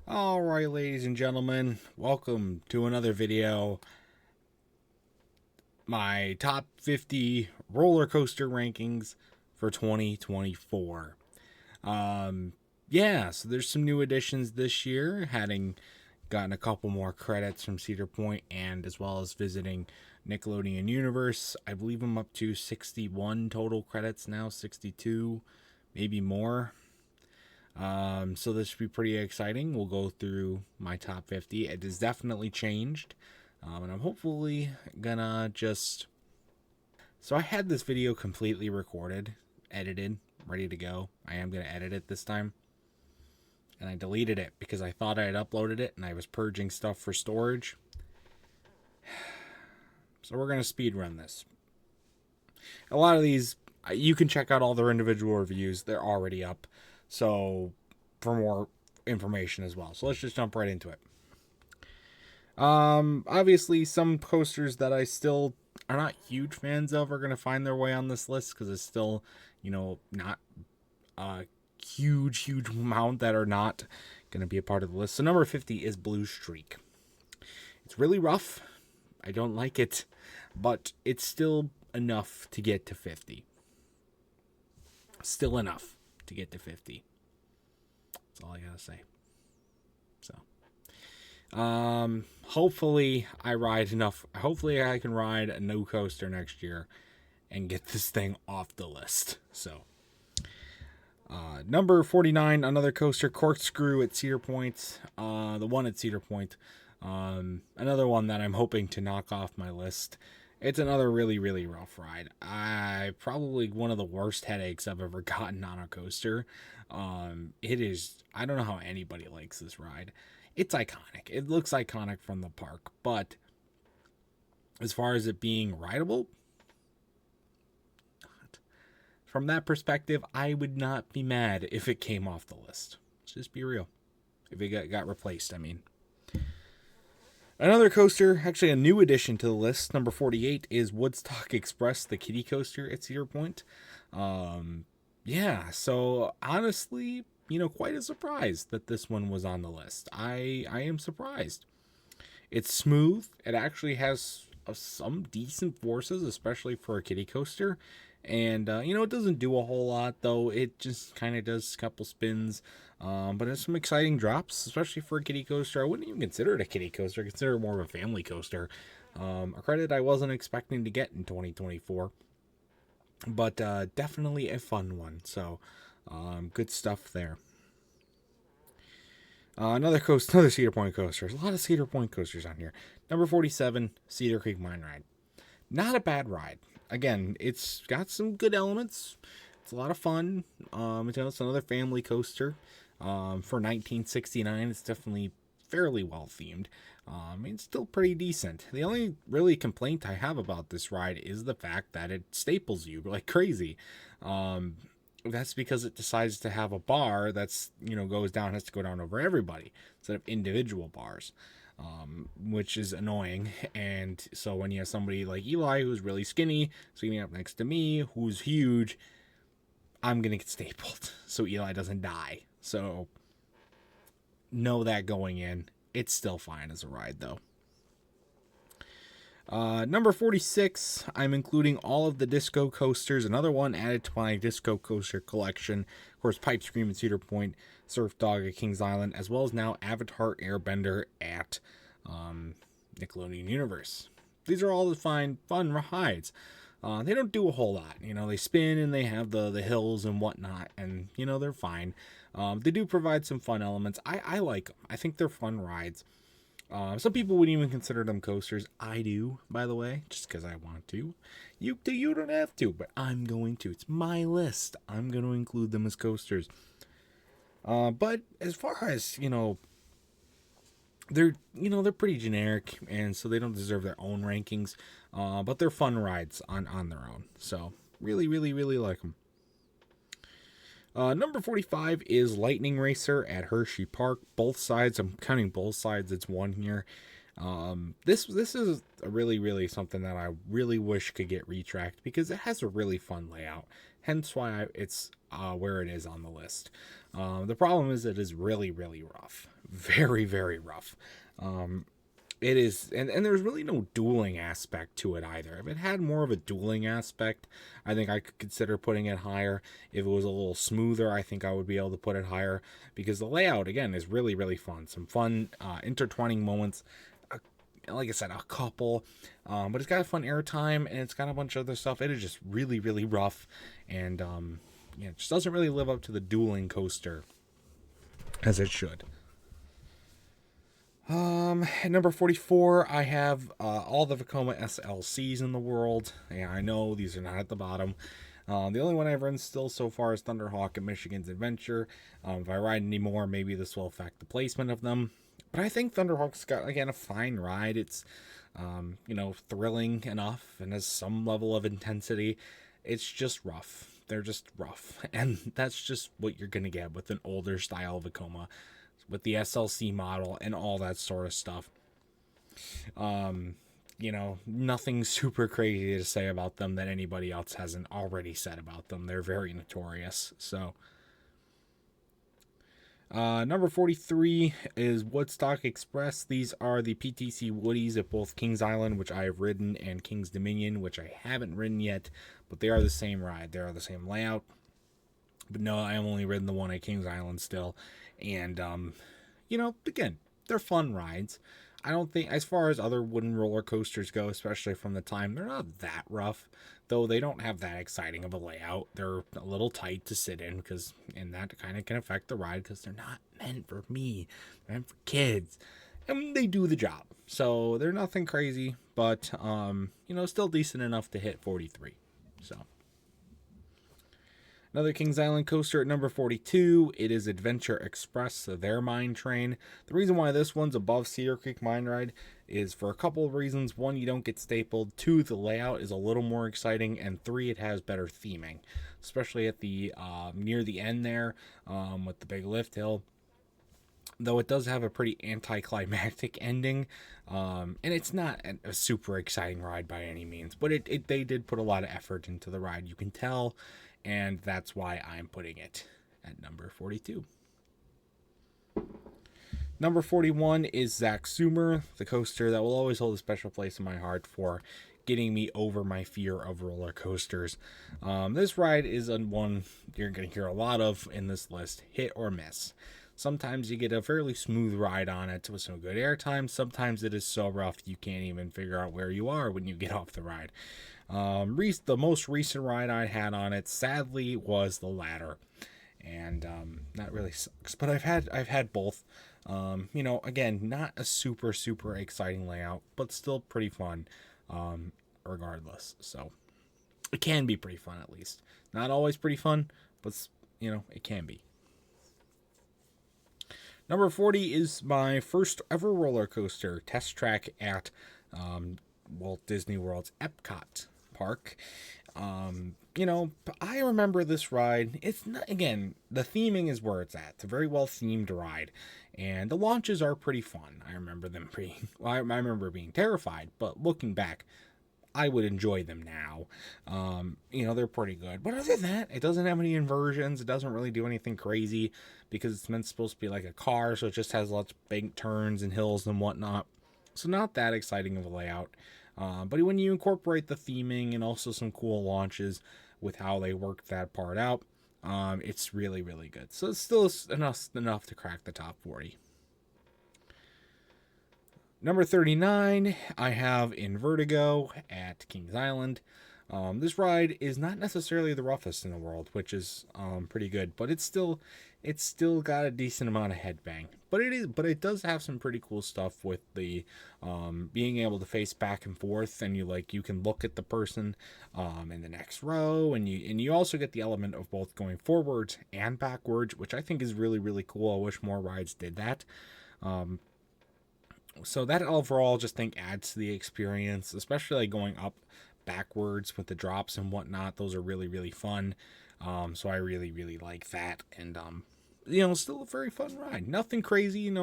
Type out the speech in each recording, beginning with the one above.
Alright, ladies and gentlemen, welcome to another video. My top 50 roller coaster rankings for 2024. So there's some new additions this year, having gotten a couple more credits from Cedar Point and as well as visiting Nickelodeon Universe. I believe I'm up to 61 total credits now, 62, maybe more. So this should be pretty exciting. We'll go through my top 50. It has definitely changed. And I'm hopefully gonna just... So I had this video completely recorded, edited, ready to go. I am gonna edit it this time. And I deleted it because I thought I had uploaded it and I was purging stuff for storage. So we're gonna speed run this. A lot of these, you can check out all their individual reviews. They're already up. So, for more information as well. So let's just jump right into it. Obviously, some coasters that I still are not huge fans of are going to find their way on this list because it's still, not a huge amount that are not going to be a part of the list. So number 50 is Blue Streak. It's really rough. I don't like it, but it's still enough to get to 50. Still enough to get to 50. That's all I gotta say. So hopefully I ride enough. Hopefully I can ride a new coaster next year and get this thing off the list. So number 49, another coaster, Corkscrew at Cedar Point. The one at Cedar Point. Another one that I'm hoping to knock off my list. It's another really rough ride. Probably one of the worst headaches I've ever gotten on a coaster. It is, I don't know how anybody likes this ride. It's iconic. It looks iconic from the park, but as far as it being rideable, not. From that perspective, I would not be mad if it came off the list. Let's just be real. If it got replaced, I mean. Another coaster, actually a new addition to the list, number 48, is Woodstock Express, the kiddie coaster at Cedar Point. So honestly, quite a surprise that this one was on the list. I am surprised. It's smooth. It actually has some decent forces, especially for a kiddie coaster. And, it doesn't do a whole lot, though. It just kind of does a couple spins. But it's some exciting drops, especially for a kiddie coaster. I wouldn't even consider it a kiddie coaster. I consider it more of a family coaster. A credit I wasn't expecting to get in 2024. But definitely a fun one. So, good stuff there. Another Cedar Point coaster. There's a lot of Cedar Point coasters on here. Number 47, Cedar Creek Mine Ride. Not a bad ride. Again, it's got some good elements. It's a lot of fun. It's another family coaster. For 1969, it's definitely fairly well themed. It's still pretty decent. The only really complaint I have about this ride is the fact that it staples you like crazy. That's because it decides to have a bar that's, has to go down over everybody instead of individual bars. Which is annoying. And so when you have somebody like Eli who's really skinny sitting up next to me who's huge, I'm gonna get stapled so Eli doesn't die. So know that going in. It's still fine as a ride though. Number 46, I'm including all of the disco coasters. Another one added to my disco coaster collection. Of course, Pipe Scream at Cedar Point, Surf Dog at Kings Island, as well as now Avatar Airbender at Nickelodeon Universe. These are all the fun rides. They don't do a whole lot. They spin and they have the hills and whatnot, and, they're fine. They do provide some fun elements. I like them. I think they're fun rides. Some people wouldn't even consider them coasters. I do, by the way, just because I want to. You don't have to, but I'm going to. It's my list. I'm going to include them as coasters. But as far as, they're pretty generic, and so they don't deserve their own rankings. But they're fun rides on their own. So really like them. Number 45 is Lightning Racer at Hershey Park. Both sides, I'm counting both sides, it's one here. This is a really something that I really wish could get retracked because it has a really fun layout. hence why it's where it is on the list. The problem is it is really, really rough. Very, very rough. It is, and there's really no dueling aspect to it either. If it had more of a dueling aspect, I think I could consider putting it higher. If it was a little smoother, I think I would be able to put it higher, because the layout, again, is really, really fun. Some fun intertwining moments. Like I said, a couple, but it's got a fun airtime, and it's got a bunch of other stuff. It is just really, really rough, and it just doesn't really live up to the dueling coaster as it should. At number 44, I have all the Vekoma SLCs in the world. Yeah, I know these are not at the bottom. The only one I've ridden still so far is Thunderhawk at Michigan's Adventure. If I ride any more, maybe this will affect the placement of them. But I think Thunderhawk's got, again, a fine ride. It's, thrilling enough and has some level of intensity. It's just rough. They're just rough. And that's just what you're going to get with an older style Vekoma, with the SLC model and all that sort of stuff. Nothing super crazy to say about them that anybody else hasn't already said about them. They're very notorious. So, number 43 is Woodstock Express. These are the PTC Woodies at both Kings Island, which I have ridden, and Kings Dominion, which I haven't ridden yet, but they are the same ride. They are the same layout. But no, I have only ridden the one at Kings Island still. And, again, they're fun rides. I don't think, as far as other wooden roller coasters go, especially from the time, they're not that rough, though they don't have that exciting of a layout. They're a little tight to sit in, and that kind of can affect the ride, because they're not meant for me. They're meant for kids. And they do the job. So they're nothing crazy, but, still decent enough to hit 43. So. Another Kings Island coaster at number 42, it is Adventure Express, their mine train. The reason why this one's above Cedar Creek Mine Ride is for a couple of reasons. One, you don't get stapled. Two, the layout is a little more exciting. And three, it has better theming, especially at the near the end there with the big lift hill. Though it does have a pretty anticlimactic ending, and it's not a super exciting ride by any means, but they did put a lot of effort into the ride, you can tell. And that's why I'm putting it at number 42. Number 41 is Zach Sumer, the coaster that will always hold a special place in my heart for getting me over my fear of roller coasters. This ride is one you're going to hear a lot of in this list, hit or miss. Sometimes you get a fairly smooth ride on it with some good airtime. Sometimes it is so rough you can't even figure out where you are when you get off the ride. The most recent ride I had on it, sadly, was the ladder, and that really sucks. But I've had both. Again, not a super exciting layout, but still pretty fun, regardless. So it can be pretty fun, at least. Not always pretty fun, but it can be. Number 40 is my first ever roller coaster test track at Walt Disney World's Epcot Park. I remember this ride. It's not, again, the theming is where it's at. It's a very well themed ride, and the launches are pretty fun. I remember them I remember being terrified, but looking back, I would enjoy them now. They're pretty good. But other than that, it doesn't have any inversions. It doesn't really do anything crazy because it's supposed to be like a car, so it just has lots of bank turns and hills and whatnot. So not that exciting of a layout. But when you incorporate the theming and also some cool launches with how they worked that part out, it's really, really good. So it's still enough to crack the top 40. Number 39, I have in Vertigo at Kings Island. This ride is not necessarily the roughest in the world, which is pretty good, but it's still got a decent amount of headbang. But it does have some pretty cool stuff with the being able to face back and forth, and you can look at the person in the next row, and you also get the element of both going forwards and backwards, which I think is really, really cool. I wish more rides did that. So that overall just think adds to the experience, especially going up backwards with the drops and whatnot. Those are really, really fun. So I really, really like that. And, still a very fun ride. Nothing crazy,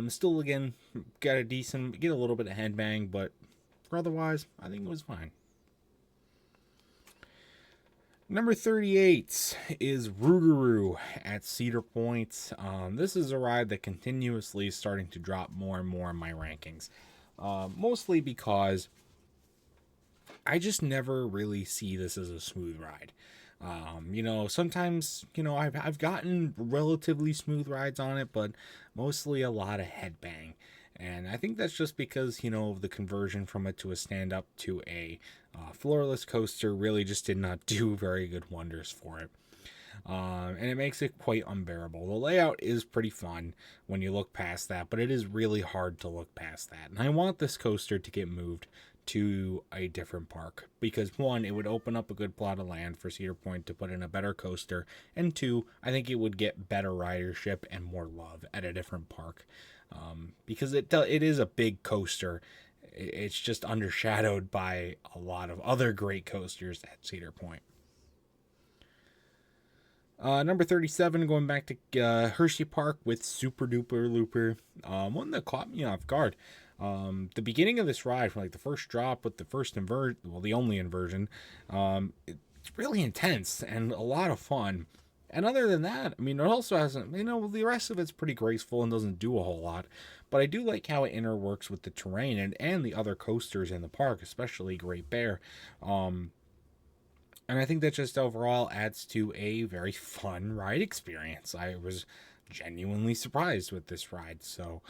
still, again, get a little bit of headbang, but otherwise, I think it was fine. Number 38 is Rougarou at Cedar Point. This is a ride that continuously is starting to drop more and more in my rankings. Mostly because I just never really see this as a smooth ride. Sometimes, I've gotten relatively smooth rides on it, but mostly a lot of headbang. And I think that's just because, of the conversion from it to a stand-up to a floorless coaster really just did not do very good wonders for it. And it makes it quite unbearable. The layout is pretty fun when you look past that, but it is really hard to look past that. And I want this coaster to get moved to a different park because, one, it would open up a good plot of land for Cedar Point to put in a better coaster, and two, I think it would get better ridership and more love at a different park, because it is a big coaster. It's just undershadowed by a lot of other great coasters at Cedar Point. Number 37, going back to Hershey Park with Super Duper Looper. One that caught me off guard. The beginning of this ride, from like the first drop with the first the only inversion, it's really intense and a lot of fun. And other than that, it also hasn't, the rest of it's pretty graceful and doesn't do a whole lot. But I do like how it interworks with the terrain and the other coasters in the park, especially Great Bear. And I think that just overall adds to a very fun ride experience. I was genuinely surprised with this ride. So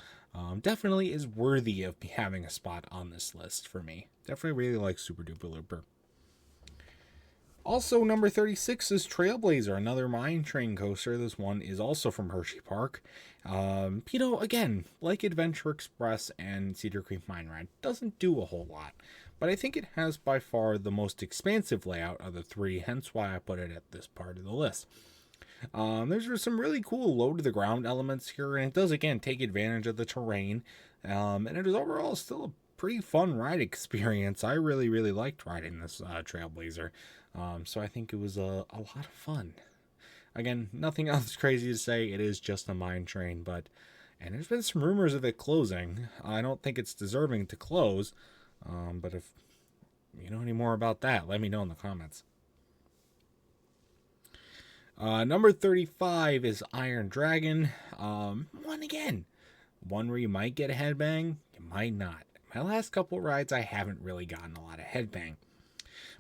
definitely is worthy of having a spot on this list for me. Definitely really like Super Duper Looper. Also, number 36 is Trailblazer, another mine train coaster. This one is also from Hershey Park. Again, like Adventure Express and Cedar Creek Mine Ride, doesn't do a whole lot. But I think it has by far the most expansive layout of the three, hence why I put it at this part of the list. There's some really cool low-to-the-ground elements here, and it does, again, take advantage of the terrain. And it is overall still a pretty fun ride experience. I really, really liked riding this Trailblazer. So I think it was a lot of fun. Again, nothing else crazy to say. It is just a mine train, and there's been some rumors of it closing. I don't think it's deserving to close, but if you know any more about that, let me know in the comments. Number 35 is Iron Dragon. One where you might get a headbang, you might not. My last couple rides, I haven't really gotten a lot of headbang.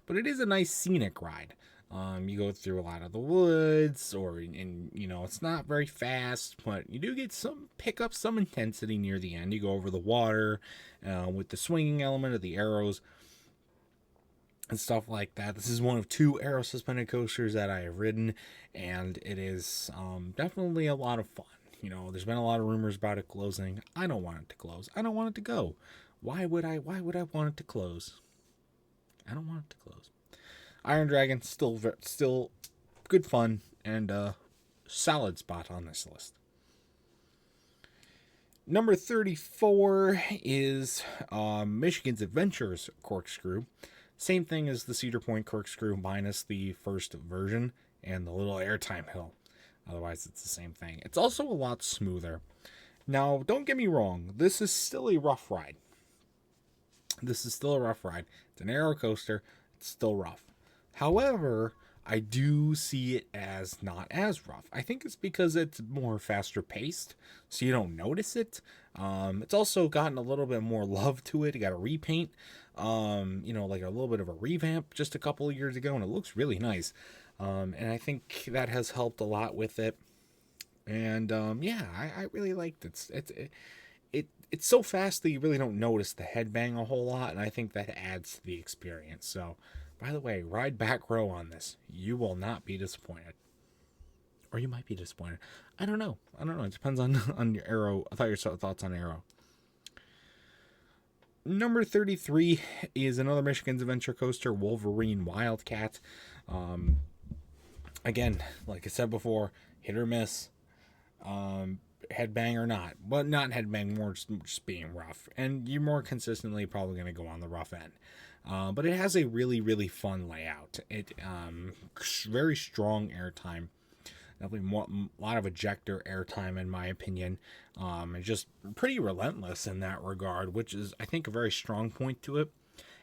But it is a nice scenic ride. You go through a lot of the woods, it's not very fast, but you do pick up some intensity near the end. You go over the water with the swinging element of the arrows and stuff like that. This is one of 2 arrow suspended coasters that I have ridden, and it is definitely a lot of fun. There's been a lot of rumors about it closing. I don't want it to close. I don't want it to go. Why would I want it to close? I don't want it to close. Iron Dragon, still good fun and a solid spot on this list. Number 34 is Michigan's Adventures Corkscrew. Same thing as the Cedar Point Corkscrew minus the first version and the little airtime hill. Otherwise, it's the same thing. It's also a lot smoother. Now, don't get me wrong. This is still a rough ride. It's an aero coaster. It's still rough. However, I do see it as not as rough. I think it's because it's more faster paced, so you don't notice it. It's also gotten a little bit more love to it. It got a repaint, like a little bit of a revamp just a couple of years ago, and it looks really nice. And I think that has helped a lot with it. And I really liked it. It's so fast that you really don't notice the headbang a whole lot, and I think that adds to the experience. So, by the way, ride back row on this. You will not be disappointed. Or you might be disappointed. I don't know. It depends on your Arrow. I thought your thoughts on Arrow. Number 33 is another Michigan's Adventure Coaster, Wolverine Wildcat. Again, like I said before, hit or miss. Headbang or not, but not headbang, more just being rough, and you're more consistently probably going to go on the rough end. But it has a really, really fun layout. It very strong airtime, definitely a lot of ejector airtime in my opinion. It's just pretty relentless in that regard, which is I think a very strong point to it.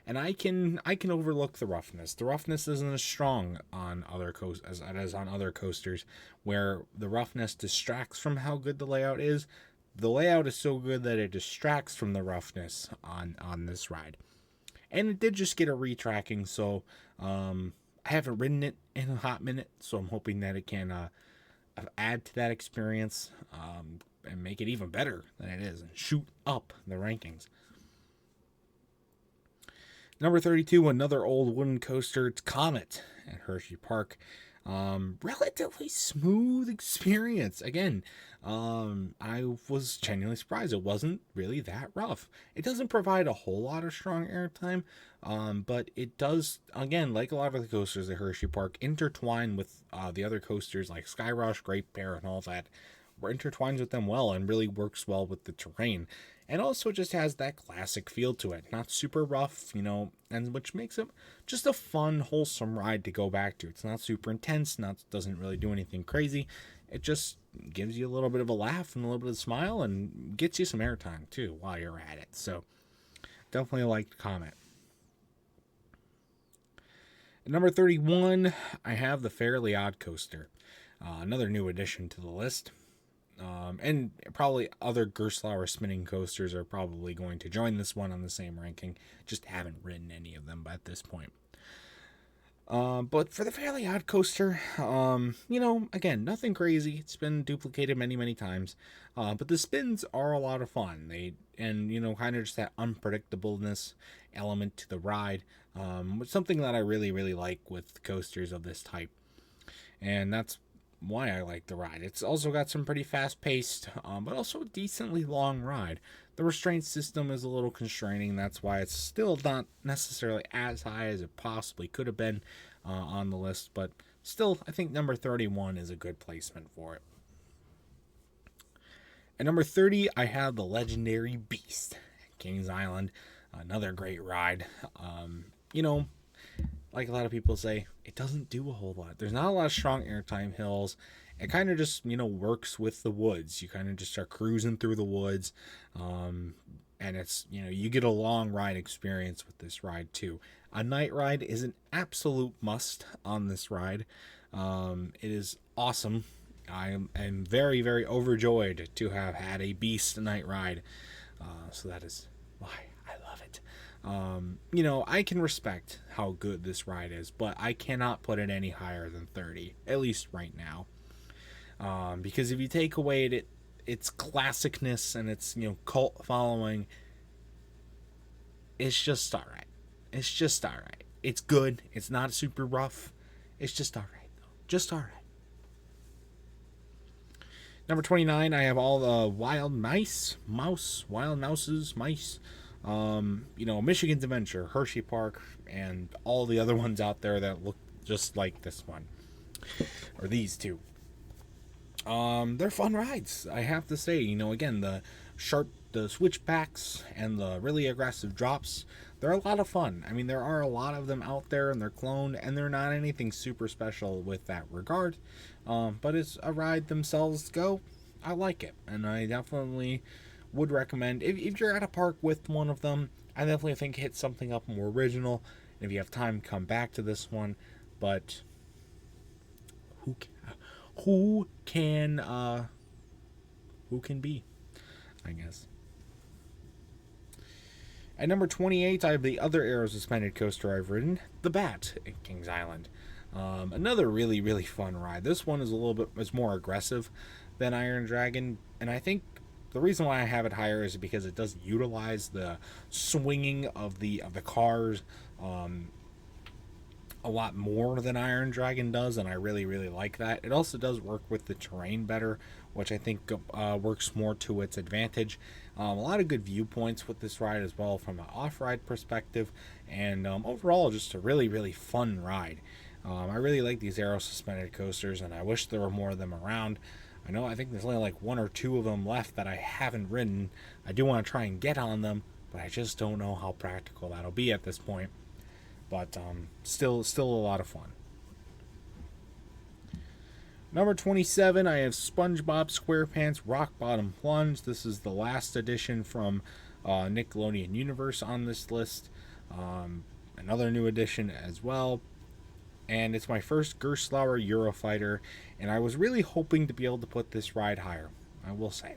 And I can overlook the roughness. The roughness isn't as strong on other as it is on other coasters, where the roughness distracts from how good the layout is. The layout is so good that it distracts from the roughness on this ride. And it did just get a retracking, so I haven't ridden it in a hot minute, so I'm hoping that it can add to that experience and make it even better than it is and shoot up the rankings. Number 32, another old wooden coaster. It's Comet at Hershey Park. Relatively smooth experience. Again, I was genuinely surprised. It wasn't really that rough. It doesn't provide a whole lot of strong airtime, but it does, again, like a lot of the coasters at Hershey Park, intertwine with the other coasters like Skyrush, Great Bear, and all that. Intertwines with them well and really works well with the terrain. And also just has that classic feel to it. Not super rough, and which makes it just a fun, wholesome ride to go back to. It's not super intense, doesn't really do anything crazy. It just gives you a little bit of a laugh and a little bit of a smile and gets you some airtime too while you're at it. So definitely liked Comet. At number 31, I have the Fairly Odd Coaster. Another new addition to the list. And probably other Gerstlauer spinning coasters are probably going to join this one on the same ranking. Just haven't ridden any of them at this point. But for the Fairly Odd Coaster, again, nothing crazy. It's been duplicated many, many times. But the spins are a lot of fun. Kind of just that unpredictableness element to the ride. Something that I really, really like with coasters of this type. And that's why I like the ride. It's also got some pretty fast-paced, but also a decently long ride. The restraint system is a little constraining. That's why it's still not necessarily as high as it possibly could have been on the list, but still, I think number 31 is a good placement for it. At number 30, I have the legendary Beast, Kings Island. Another great ride. Like a lot of people say, it doesn't do a whole lot. There's not a lot of strong airtime hills. It kind of just, works with the woods. You kind of just start cruising through the woods. And it's, you get a long ride experience with this ride too. A night ride is an absolute must on this ride. It is awesome. I am very, very overjoyed to have had a Beast night ride. So that is why I love it. I can respect how good this ride is, but I cannot put it any higher than 30, at least right now. Because if you take away its classicness and its, cult following, it's just alright. It's just alright. It's good. It's not super rough. It's just alright, though. Just alright. Number 29, I have all the wild mouses, mice. Michigan's Adventure, Hershey Park, and all the other ones out there that look just like this one. Or these two. They're fun rides, I have to say. Again, the switchbacks and the really aggressive drops, they're a lot of fun. I mean, there are a lot of them out there, and they're cloned, and they're not anything super special with that regard. But as a ride themselves go, I like it, and I definitely would recommend, if you're at a park with one of them, I definitely think hit something up more original. And if you have time, come back to this one. But who can be, I guess. At number 28, I have the other aero suspended coaster I've ridden, the Bat at Kings Island. Another really, really fun ride. This one is a little bit more aggressive than Iron Dragon, and I think the reason why I have it higher is because it does utilize the swinging of the cars a lot more than Iron Dragon does, and I really, really like that. It also does work with the terrain better, which I think works more to its advantage. A lot of good viewpoints with this ride as well from an off-ride perspective, and overall just a really, really fun ride. I really like these aero suspended coasters, and I wish there were more of them around. I think there's only like one or two of them left that I haven't ridden. I do want to try and get on them, but I just don't know how practical that'll be at this point. But still a lot of fun. Number 27, I have SpongeBob SquarePants Rock Bottom Plunge. This is the last edition from Nickelodeon Universe on this list. Another new addition as well. And it's my first Gerstlauer Eurofighter, and I was really hoping to be able to put this ride higher, I will say.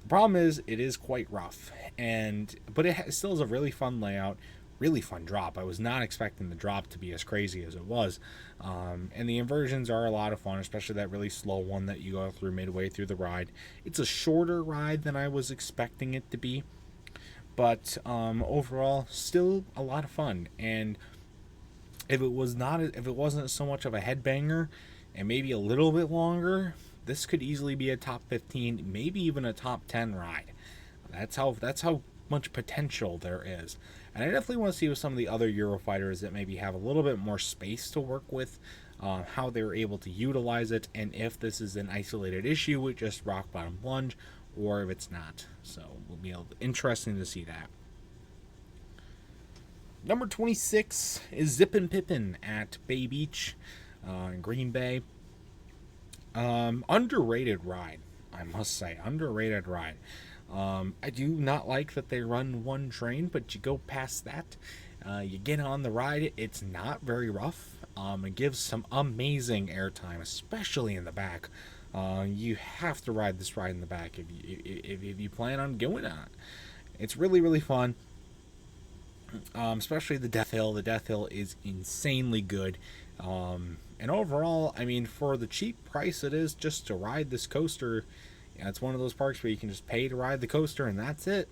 The problem is, it is quite rough, but it still is a really fun layout, really fun drop. I was not expecting the drop to be as crazy as it was, and the inversions are a lot of fun, especially that really slow one that you go through midway through the ride. It's a shorter ride than I was expecting it to be, but overall, still a lot of fun. And if it wasn't so much of a headbanger and maybe a little bit longer, this could easily be a top 15, maybe even a top 10 ride. That's how much potential there is. And I definitely want to see with some of the other Eurofighters that maybe have a little bit more space to work with, how they're able to utilize it, and if this is an isolated issue with just rock bottom plunge, or if it's not. So it'll be interesting to see that. Number 26 is Zippin' Pippin at Bay Beach in Green Bay. Underrated ride, I must say. Underrated ride. I do not like that they run one train, but you go past that, you get on the ride. It's not very rough. It gives some amazing airtime, especially in the back. You have to ride this ride in the back if you plan on going on it. It's really, really fun. Especially the Death Hill. The Death Hill is insanely good. And overall, I mean, for the cheap price it is just to ride this coaster, it's one of those parks where you can just pay to ride the coaster and that's it.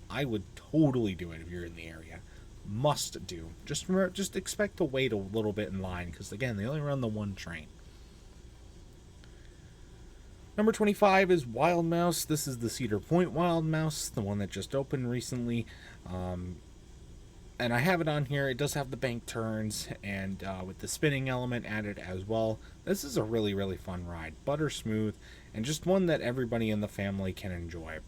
I would totally do it if you're in the area. Must do. Just remember, just expect to wait a little bit in line because, again, they only run the one train. Number 25 is Wild Mouse. This is the Cedar Point Wild Mouse, the one that just opened recently. And I have it on here. It does have the bank turns and with the spinning element added as well. This is a really, really fun ride. Butter smooth and just one that everybody in the family can enjoy.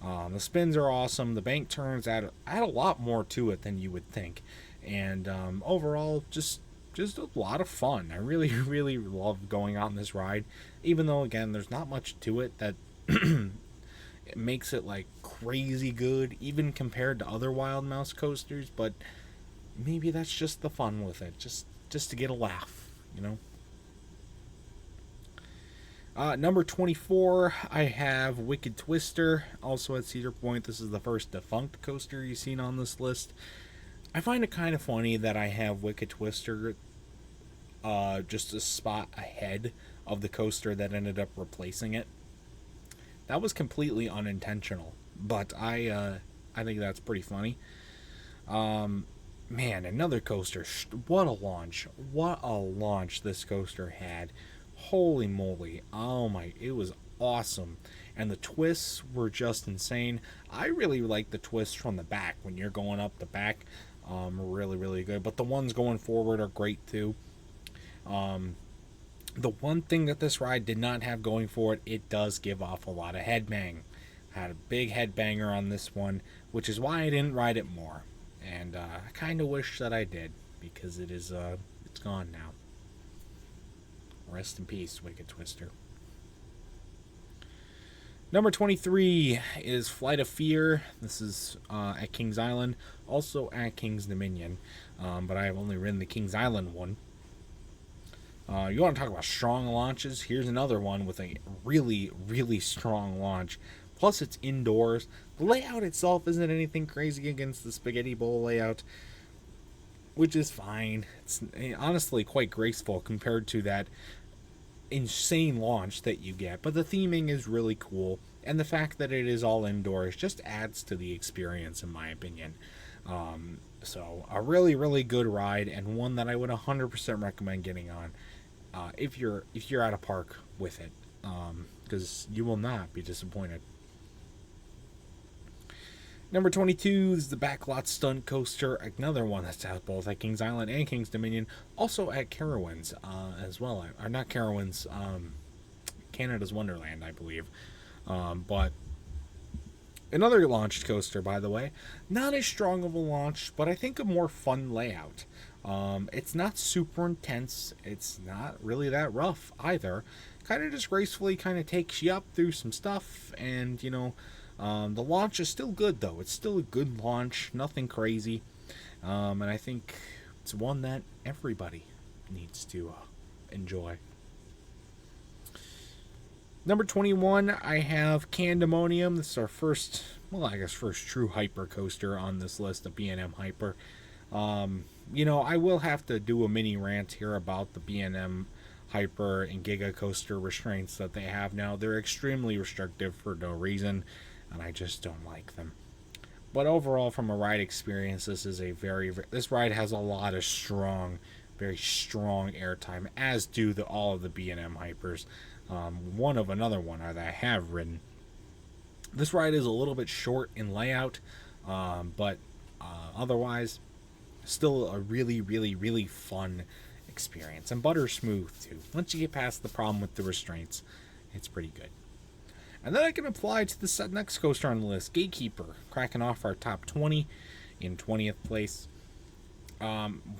The spins are awesome. The bank turns add a lot more to it than you would think. And overall, just a lot of fun. I really, really love going on this ride. Even though, again, there's not much to it that it makes it like crazy good, even compared to other Wild Mouse coasters, but maybe that's just the fun with it, just to get a laugh, you know. Number 24, I have Wicked Twister, also at Cedar Point. This is the first defunct coaster you've seen on this list. I find it kind of funny that I have Wicked Twister just a spot ahead of the coaster that ended up replacing it. That was completely unintentional, but I think that's pretty funny. Man, another coaster. What a launch. What a launch this coaster had. Holy moly. Oh my, it was awesome. And the twists were just insane. I really like the twists from the back when you're going up the back. Really, really good. But the ones going forward are great too. The one thing that this ride did not have going for it, it does give off a lot of headbang. Had a big headbanger on this one, which is why I didn't ride it more. And I kind of wish that I did, because it's gone now. Rest in peace, Wicked Twister. Number 23 is Flight of Fear. This is at Kings Island, also at Kings Dominion, but I have only ridden the Kings Island one. You want to talk about strong launches? Here's another one with a really, really strong launch. Plus, it's indoors. The layout itself isn't anything crazy against the Spaghetti Bowl layout, which is fine. It's honestly quite graceful compared to that insane launch that you get. But the theming is really cool, and the fact that it is all indoors just adds to the experience, in my opinion. So, a really, really good ride, and one that I would 100% recommend getting on. If you're at a park with it, because you will not be disappointed. Number 22 is the Backlot Stunt Coaster, another one that's out both at Kings Island and Kings Dominion, also at Carowinds as well, or not Carowinds, Canada's Wonderland, I believe, but another launched coaster, by the way. Not as strong of a launch, but I think a more fun layout. It's not super intense. It's not really that rough either. Kind of just gracefully kind of takes you up through some stuff. And, the launch is still good, though. It's still a good launch. Nothing crazy. And I think it's one that everybody needs to enjoy. Number 21, I have Candemonium. This is our first true hyper coaster on this list of B&M Hyper. I will have to do a mini rant here about the B&M Hyper and Giga Coaster restraints that they have now. They're extremely restrictive for no reason, and I just don't like them. But overall, from a ride experience, this ride has a lot of very strong airtime, as do all of the B&M Hypers. Another one that I have ridden. This ride is a little bit short in layout, but otherwise, still a really, really, really fun experience. And butter smooth, too. Once you get past the problem with the restraints, it's pretty good. And then I can apply to the next coaster on the list, Gatekeeper, cracking off our top 20 in 20th place.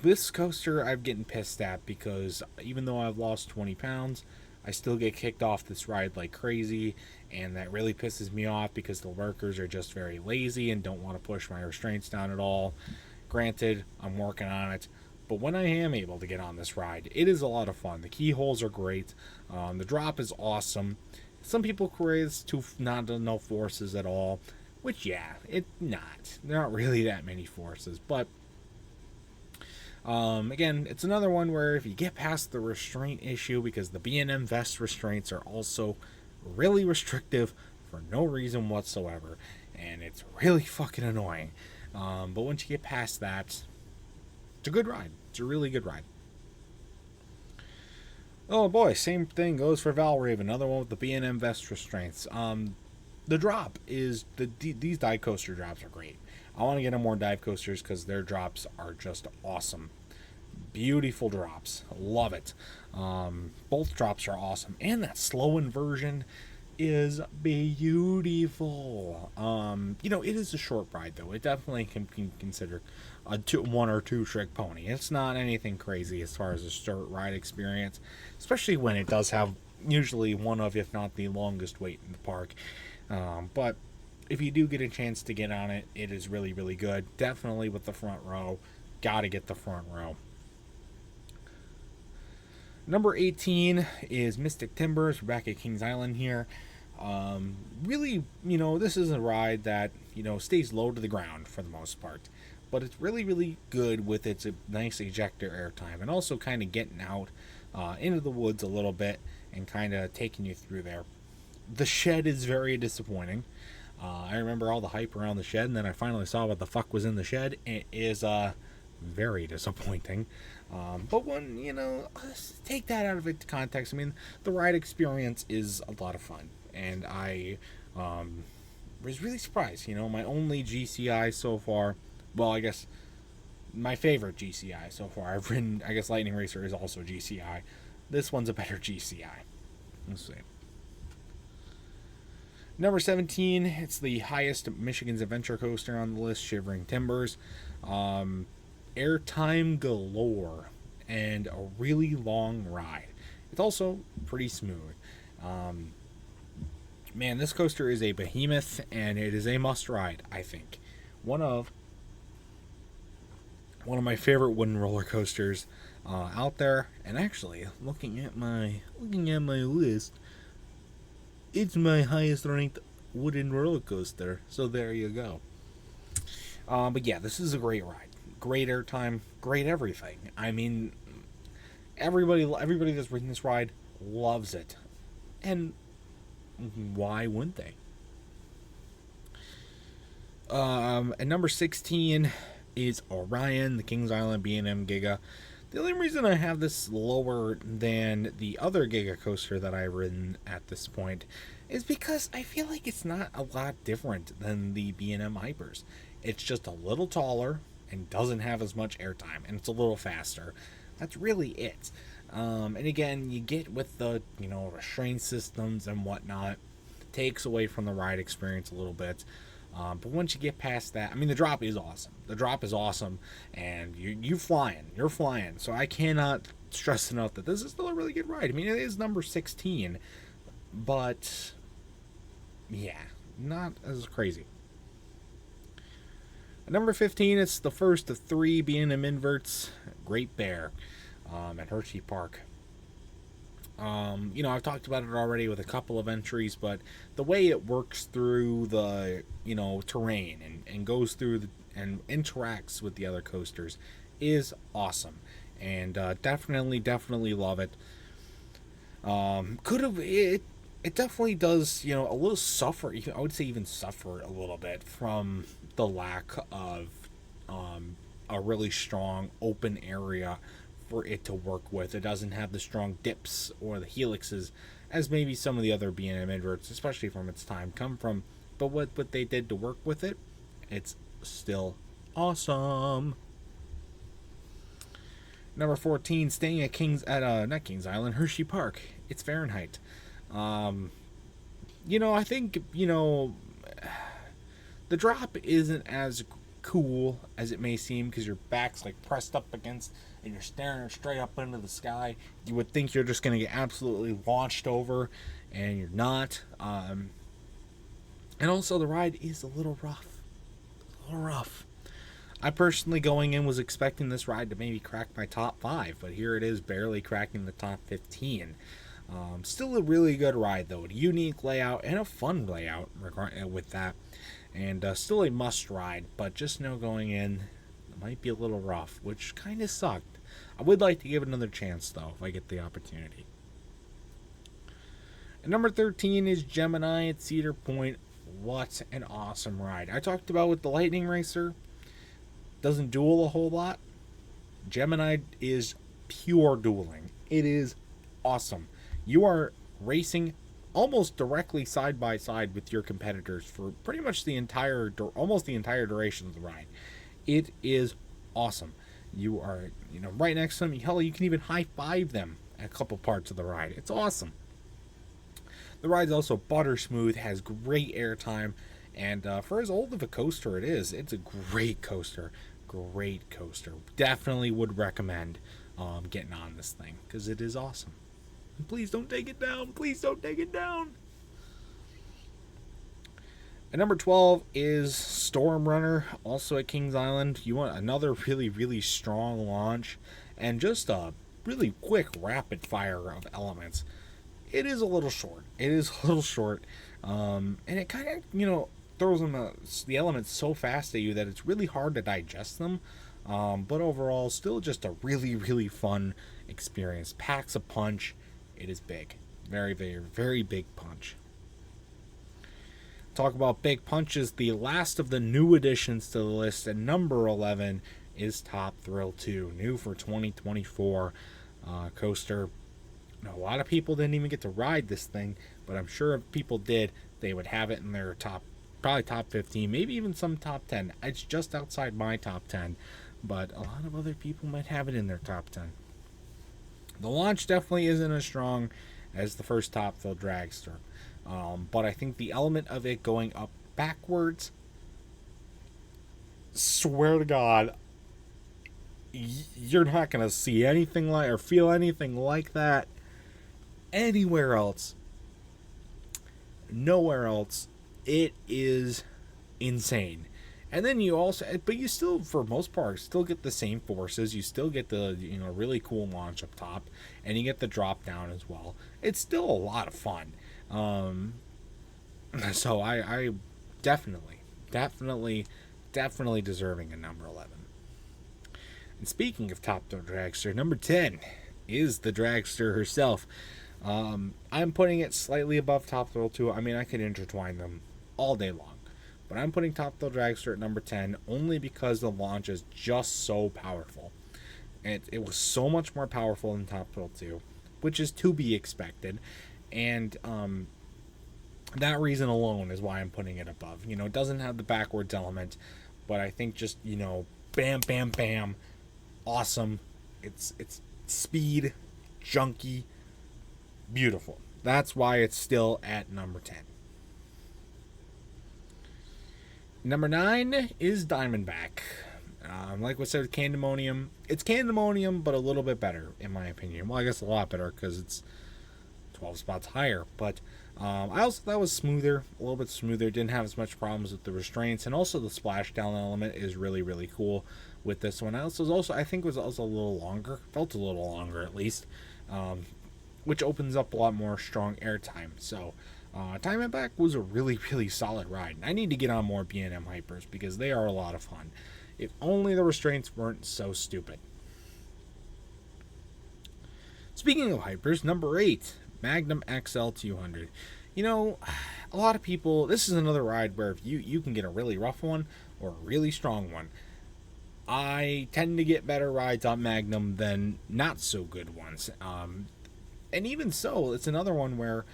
This coaster I'm getting pissed at because even though I've lost 20 pounds, I still get kicked off this ride like crazy, and that really pisses me off because the workers are just very lazy and don't want to push my restraints down at all. Granted, I'm working on it, but when I am able to get on this ride, it is a lot of fun. The keyholes are great. The drop is awesome. Some people create not enough forces at all, which, yeah, it's not. There aren't really that many forces, but again, it's another one where if you get past the restraint issue, because the B&M vest restraints are also really restrictive for no reason whatsoever, and it's really fucking annoying. But once you get past that, it's a good ride. It's a really good ride. Oh boy, same thing goes for Valrave, another one with the B&M vest restraints. The drop is these dive coaster drops are great. I want to get them more dive coasters because their drops are just awesome. Beautiful drops. Love it. Both drops are awesome. And that slow inversion is beautiful. It is a short ride, though. It definitely can be considered a 1 or 2 trick pony. It's not anything crazy as far as a short ride experience, especially when it does have usually one of, if not the longest wait in the park. But if you do get a chance to get on it, it is really, really good. Definitely with the front row. Gotta get the front row. Number 18 is Mystic Timbers. We're back at Kings Island here. Really, this is a ride that, stays low to the ground for the most part. But it's really, really good with its nice ejector airtime. And also kind of getting out into the woods a little bit and kind of taking you through there. The shed is very disappointing. I remember all the hype around the shed, and then I finally saw what the fuck was in the shed. It is very disappointing. But when, take that out of its context. I mean, the ride experience is a lot of fun. And I was really surprised. My only GCI so far, well, I guess my favorite GCI so far, I've ridden, I guess Lightning Racer is also GCI. This one's a better GCI. Let's see. Number 17, it's the highest Michigan's Adventure Coaster on the list, Shivering Timbers. Airtime galore and a really long ride. It's also pretty smooth. Man, this coaster is a behemoth, and it is a must ride, I think. One of my favorite wooden roller coasters out there. And actually, looking at my list, it's my highest ranked wooden roller coaster. So there you go. But yeah, this is a great ride. Great airtime, great everything. I mean, everybody that's ridden this ride loves it. And why wouldn't they? And number 16 is Orion, the Kings Island B&M Giga. The only reason I have this lower than the other Giga coaster that I've ridden at this point is because I feel like it's not a lot different than the B&M Hypers. It's just a little taller and doesn't have as much airtime, and it's a little faster. That's really it. And again, you get with the, restraint systems and whatnot, it takes away from the ride experience a little bit. But once you get past that, I mean, the drop is awesome. The drop is awesome, and you're flying. So I cannot stress enough that this is still a really good ride. I mean, it is number 16, but yeah, not as crazy. At number 15, it's the first of 3 B&M inverts, Great Bear, at Hershey Park. I've talked about it already with a couple of entries, but the way it works through the, terrain and goes through and interacts with the other coasters is awesome. And definitely love it. It definitely does, a little suffer. I would say even suffer a little bit from the lack of a really strong open area for it to work with. It doesn't have the strong dips or the helixes as maybe some of the other B&M inverts, especially from its time, come from. But what they did to work with it, it's still awesome. Number 14, staying at not Kings Island, Hershey Park. It's Fahrenheit. I think, the drop isn't as cool as it may seem because your back's like pressed up against and you're staring straight up into the sky. You would think you're just going to get absolutely launched over, and you're not. And also the ride is a little rough. I personally, going in, was expecting this ride to maybe crack my top 5, but here it is, barely cracking the top 15. Still a really good ride, though. A unique layout and a fun layout with that. And still a must ride, but just know going in, it might be a little rough, which kind of sucked. I would like to give it another chance, though, if I get the opportunity. And number 13 is Gemini at Cedar Point. What an awesome ride. I talked about with the Lightning Racer. Doesn't duel a whole lot. Gemini is pure dueling. It is awesome. You are racing almost directly side by side with your competitors for pretty much almost the entire duration of the ride. It is awesome. You are, right next to them. Hell, you can even high five them at a couple parts of the ride. It's awesome. The ride's also butter smooth, has great airtime, and for as old of a coaster it is, it's a great coaster. Great coaster. Definitely would recommend getting on this thing because it is awesome. And please don't take it down. Please don't take it down. And number 12 is Storm Runner, also at Kings Island. You want another really, really strong launch and just a really quick rapid fire of elements. It is a little short. And it kind of, throws them the elements so fast at you that it's really hard to digest them. But overall, still just a really, really fun experience. Packs a punch. It is big. Very, very, very big punch. Talk about big punches. The last of the new additions to the list at number 11 is Top Thrill 2. New for 2024 coaster. A lot of people didn't even get to ride this thing, but I'm sure if people did, they would have it in their probably top 15, maybe even some top 10. It's just outside my top 10, but a lot of other people might have it in their top 10. The launch definitely isn't as strong as the first Top Thrill Dragster, but I think the element of it going up backwards, swear to God, you're not going to see anything like or feel anything like that anywhere else. Nowhere else. It is insane. And then but you still, for most part, still get the same forces. You still get the, really cool launch up top, and you get the drop down as well. It's still a lot of fun. So I definitely deserving a number 11. And speaking of Top Thrill Dragster, number 10 is the Dragster herself. I'm putting it slightly above Top Thrill 2. I mean, I could intertwine them all day long. But I'm putting Top Thrill Dragster at number 10 only because the launch is just so powerful. It was so much more powerful than Top Thrill 2, which is to be expected. And that reason alone is why I'm putting it above. It doesn't have the backwards element, but I think just, bam, bam, bam, awesome. It's speed, junky, beautiful. That's why it's still at number 10. Number 9 is Diamondback. Like we said, Candemonium. It's Candemonium, but a little bit better, in my opinion. Well, I guess a lot better, because it's 12 spots higher. But I also thought it was smoother, a little bit smoother. Didn't have as much problems with the restraints, and also the splashdown element is really, really cool with this one. I think it was also a little longer, felt a little longer at least, which opens up a lot more strong airtime. So Time It Back was a really, really solid ride. I need to get on more B&M Hypers because they are a lot of fun. If only the restraints weren't so stupid. Speaking of hypers, number 8, Magnum XL 200. You know, a lot of people, this is another ride where if you can get a really rough one or a really strong one. I tend to get better rides on Magnum than not so good ones. And even so, it's another one where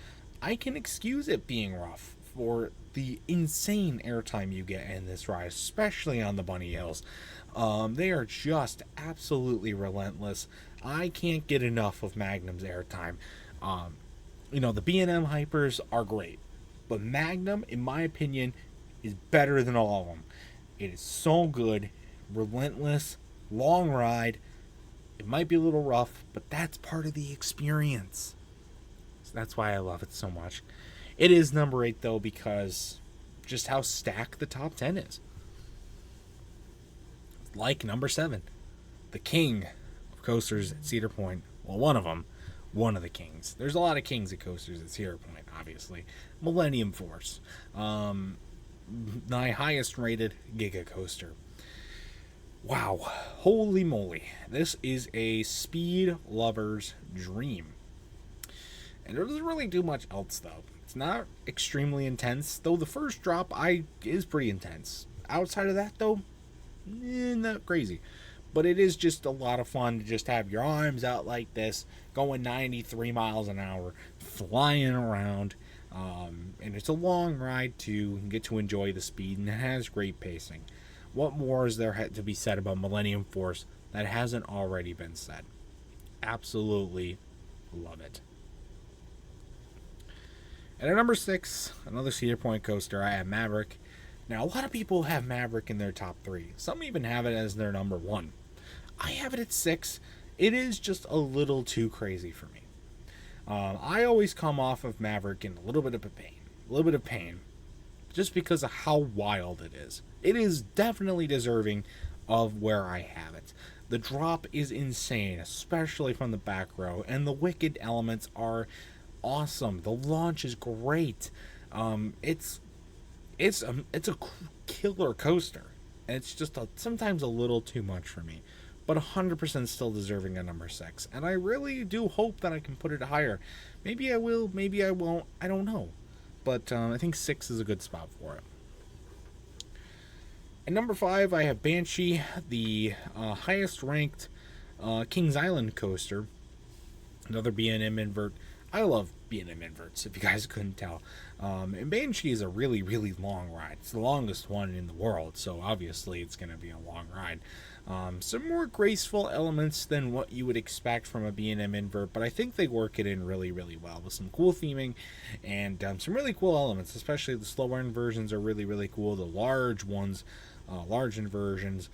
I can excuse it being rough for the insane airtime you get in this ride, especially on the bunny hills. They are just absolutely relentless. I can't get enough of Magnum's airtime. The B&M Hypers are great, but Magnum, in my opinion, is better than all of them. It is so good, relentless, long ride. It might be a little rough, but that's part of the experience. So that's why I love it so much. It is number 8, though, because just how stacked the top 10 is. Like number 7, the king of coasters at Cedar Point. Well, one of them. One of the kings. There's a lot of kings at coasters at Cedar Point, obviously. Millennium Force. My highest rated Giga Coaster. Wow. Holy moly. This is a speed lover's dream. And it doesn't really do much else, though. It's not extremely intense, though the first drop is pretty intense. Outside of that, though, not crazy. But it is just a lot of fun to just have your arms out like this, going 93 miles an hour, flying around. And it's a long ride, too. You get to enjoy the speed, and it has great pacing. What more is there to be said about Millennium Force that hasn't already been said? Absolutely love it. And at number 6, another Cedar Point coaster, I have Maverick. Now, a lot of people have Maverick in their top 3. Some even have it as their number 1. I have it at 6. It is just a little too crazy for me. I always come off of Maverick in a little bit of pain, just because of how wild it is. It is definitely deserving of where I have it. The drop is insane, especially from the back row, and the wicked elements are awesome. The launch is great. It's a killer coaster, and it's just sometimes a little too much for me, but 100% still deserving of number 6. And I really do hope that I can put it higher. Maybe I will, maybe I won't. I don't know, but I think 6 is a good spot for it. At number 5, I have Banshee, the highest ranked Kings Island coaster. Another B&M invert. I love B&M inverts, if you guys couldn't tell. And Banshee is a really, really long ride. It's the longest one in the world, so obviously it's going to be a long ride. Some more graceful elements than what you would expect from a B&M invert, but I think they work it in really, really well with some cool theming and some really cool elements, especially the slower inversions are really, really cool. The large ones, large inversions,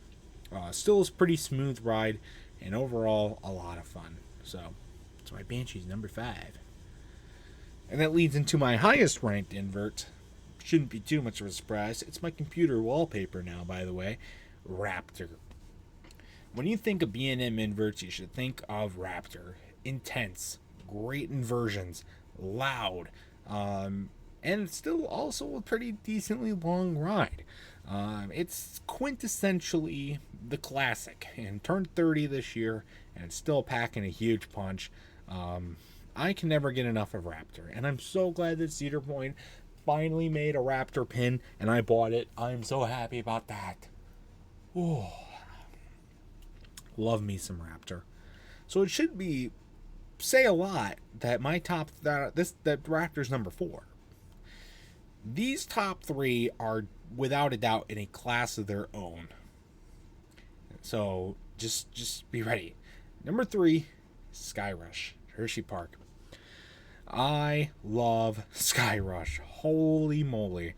still is a pretty smooth ride, and overall a lot of fun. So that's why Banshee's number 5. And that leads into my highest ranked invert. Shouldn't be too much of a surprise. It's my computer wallpaper now, by the way. Raptor. When you think of B&M inverts, you should think of Raptor. Intense, great inversions, loud, and still also a pretty decently long ride. It's quintessentially the classic, and turned 30 this year, and it's still packing a huge punch. I can never get enough of Raptor, and I'm so glad that Cedar Point finally made a Raptor pin, and I bought it. I'm so happy about that. Ooh. Love me some Raptor. So it should say a lot that my that Raptor's number 4. These top 3 are without a doubt in a class of their own. So just be ready. Number 3, Sky Rush, Hershey Park. I love Sky Rush. Holy moly.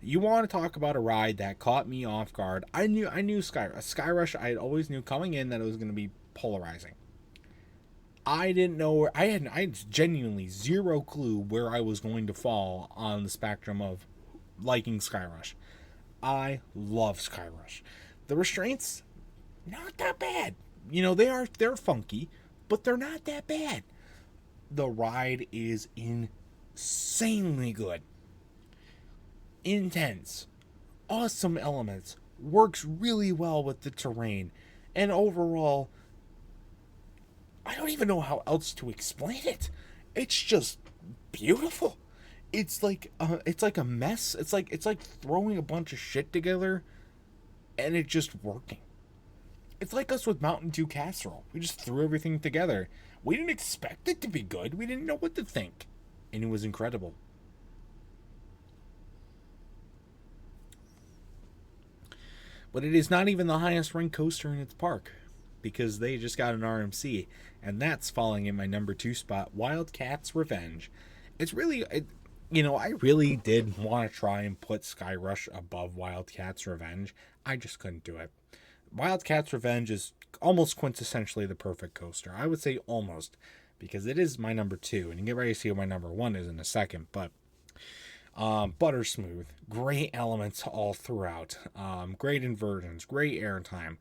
You want to talk about a ride that caught me off guard. I knew Sky Rush. I always knew coming in that it was going to be polarizing. I didn't know where I had genuinely zero clue where I was going to fall on the spectrum of liking Skyrush. I love Skyrush. The restraints, not that bad. You know, they're funky, but they're not that bad. The ride is insanely good. Intense. Awesome elements. Works really well with the terrain. And overall, I don't even know how else to explain it. It's just beautiful. It's like a mess. It's like throwing a bunch of shit together and it just working. It's like us with Mountain Dew casserole. We just threw everything together. We didn't expect it to be good. We didn't know what to think. And it was incredible. But it is not even the highest ranked coaster in its park, because they just got an RMC, and that's falling in my number 2 spot, Wildcats Revenge. It's really, I really did want to try and put Skyrush above Wildcats Revenge. I just couldn't do it. Wildcats Revenge is almost quintessentially the perfect coaster. I would say almost, because it is my number 2, and you get ready to see what my number 1 is in a second, but butter smooth, great elements all throughout, great inversions, great airtime,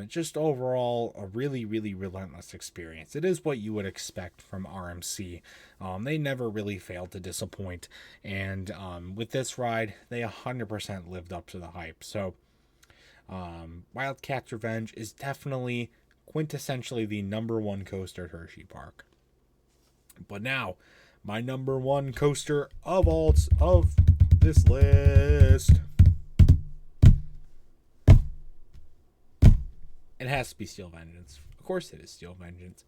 just overall a really, really relentless experience. It is what you would expect from RMC. They never really failed to disappoint, and with this ride, they 100% lived up to the hype. So Wildcats Revenge is definitely quintessentially the number 1 coaster at Hershey Park. But now, my number 1 coaster of this list. It has to be Steel Vengeance. Of course it is Steel Vengeance.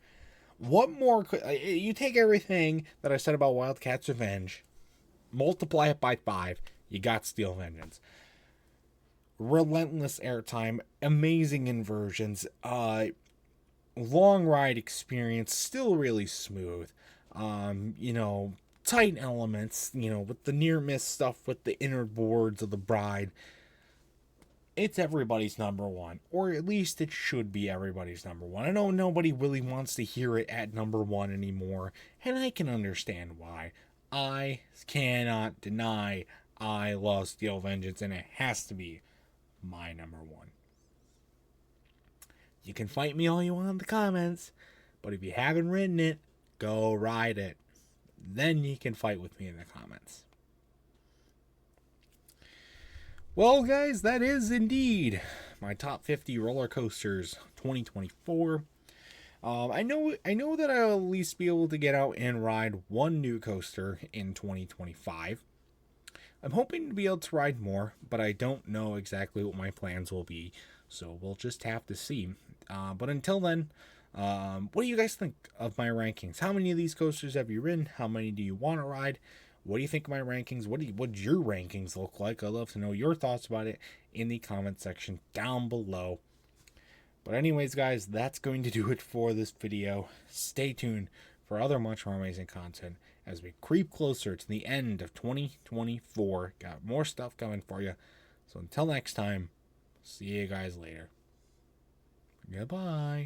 What more you take everything that I said about Wildcats Revenge, multiply it by 5, you got Steel Vengeance. Relentless airtime, amazing inversions, long ride experience, still really smooth. Tight elements, with the near miss stuff with the inner boards of the bride. It's everybody's number 1, or at least it should be everybody's number 1. I know nobody really wants to hear it at number 1 anymore, and I can understand why. I cannot deny I love Steel Vengeance, and it has to be my number 1. You can fight me all you want in the comments, but if you haven't ridden it, go ride it. Then you can fight with me in the comments. Well, guys, that is indeed my top 50 roller coasters 2024. I know that I'll at least be able to get out and ride one new coaster in 2025. I'm hoping to be able to ride more, but I don't know exactly what my plans will be, so we'll just have to see. But until then, what do you guys think of my rankings? How many of these coasters have you ridden? How many do you want to ride? What do you think of my rankings? What do your rankings look like? I'd love to know your thoughts about it in the comment section down below. But anyways, guys, that's going to do it for this video. Stay tuned for other much more amazing content as we creep closer to the end of 2024. Got more stuff coming for you. So until next time, see you guys later. Goodbye.